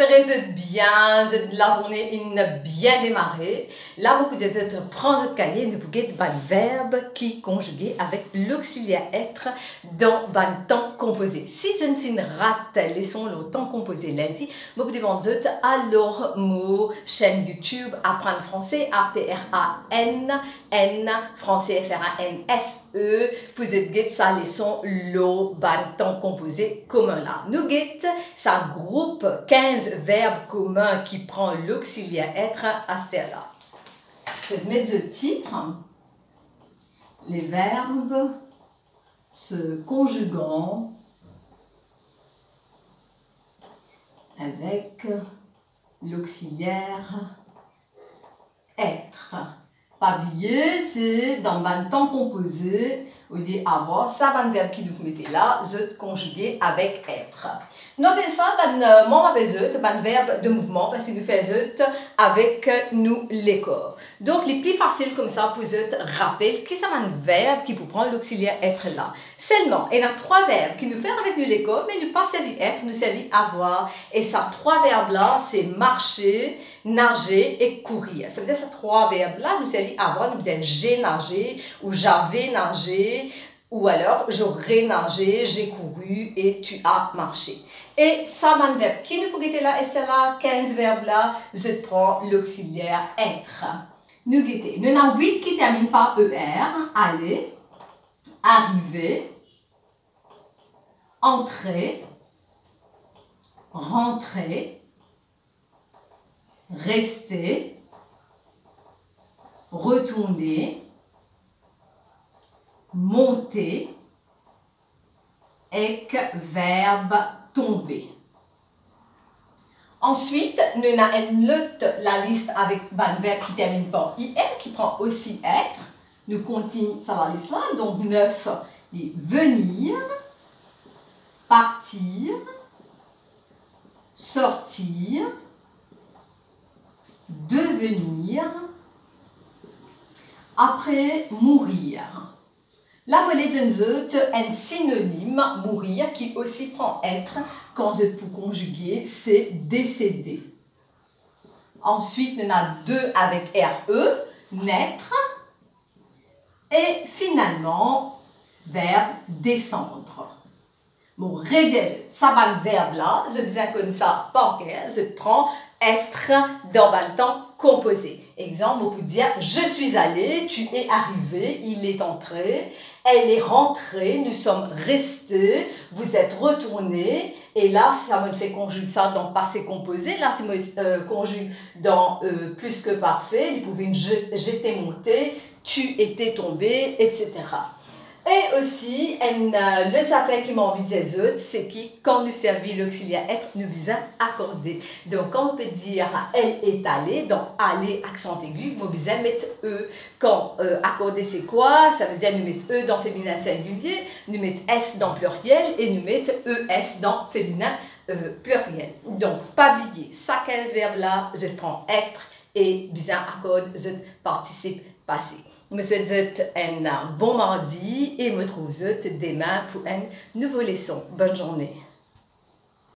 j'espère que vous êtes bien, la journée est bien démarrée. Là, vous pouvez prendre votre cahier et vous pouvez le verbe qui est conjugué avec l'auxiliaire être dans le temps composé. Si je ne finis rate leçon le temps composé lundi, vous pouvez demander alors mot chaîne YouTube Apprendre français APRAN N français FRANSE pour get sa leçon le temps composé commun là. Nous get ça groupe 15 verbes communs qui prend l'auxiliaire être à ce là. Je vais mettre le titre. Les verbes se conjuguant avec l'auxiliaire être. Pas oublier, c'est dans le temps composé, au lieu d'avoir ça, le verbe qui nous mettez là, je conjugué avec être. Nous appelons ça, moi m'appelle le verbe de mouvement parce qu'il nous fait avec nous les corps. Donc, les plus faciles comme ça pour rappeler qui c'est un verbe qui peut prendre l'auxiliaire être là. Seulement, il y a trois verbes qui nous font avec nous les corps, mais nous pas servi être, nous servi avoir. Et ces trois verbes là, c'est marcher, nager et courir. Ça veut dire ces trois verbes là, nous servi avoir, nous disons j'ai nagé ou j'avais nagé. Ou alors, j'aurais nagé, j'ai couru et tu as marché. Et ça, un verbe qui nous pourrait être là, et c'est là, 15 verbes là, je prends l'auxiliaire être. Nous guettez. Nous avons 8 qui terminent par ER, aller, arriver, entrer, rentrer, rester, retourner, monter et verbe tomber. Ensuite, nous avons la liste avec un verbe qui termine par IR, qui prend aussi être. Nous continuons sur la liste là. Donc, 9, venir, partir, sortir, devenir, après mourir. La monnaie d'un un synonyme, mourir, qui aussi prend être, quand je peux conjuguer, c'est décéder. Ensuite, on a deux avec RE, naître. Et finalement, verbe descendre. Bon, rédiger, ça va le verbe là, je viens comme ça par cœur, je prends être dans le temps composé. Exemple, on peut dire je suis allé, tu es arrivé, il est entré, elle est rentrée, nous sommes restés, vous êtes retournés. Et là, ça me fait conjuguer ça dans passé composé. Là, si je conjugue dans plus que parfait, vous pouvez j'étais monté, tu étais tombé, etc. Et aussi, l'autre affaire qui m'a envie de dire, c'est que quand nous servons l'auxiliaire être, nous besoin accorder. Donc, quand on peut dire elle est allée, donc aller, accent aigu, nous besoin mettre e. Quand accorder, c'est quoi? Ça veut dire nous mettre e dans féminin singulier, nous mettre s dans pluriel et nous mettre es dans féminin pluriel. Donc, pas oublier, ça 15 verbes là, je prends être et bien accorde, je participe passé. Je vous souhaite un bon mardi et me trouve demain pour une nouvelle leçon. Bonne journée.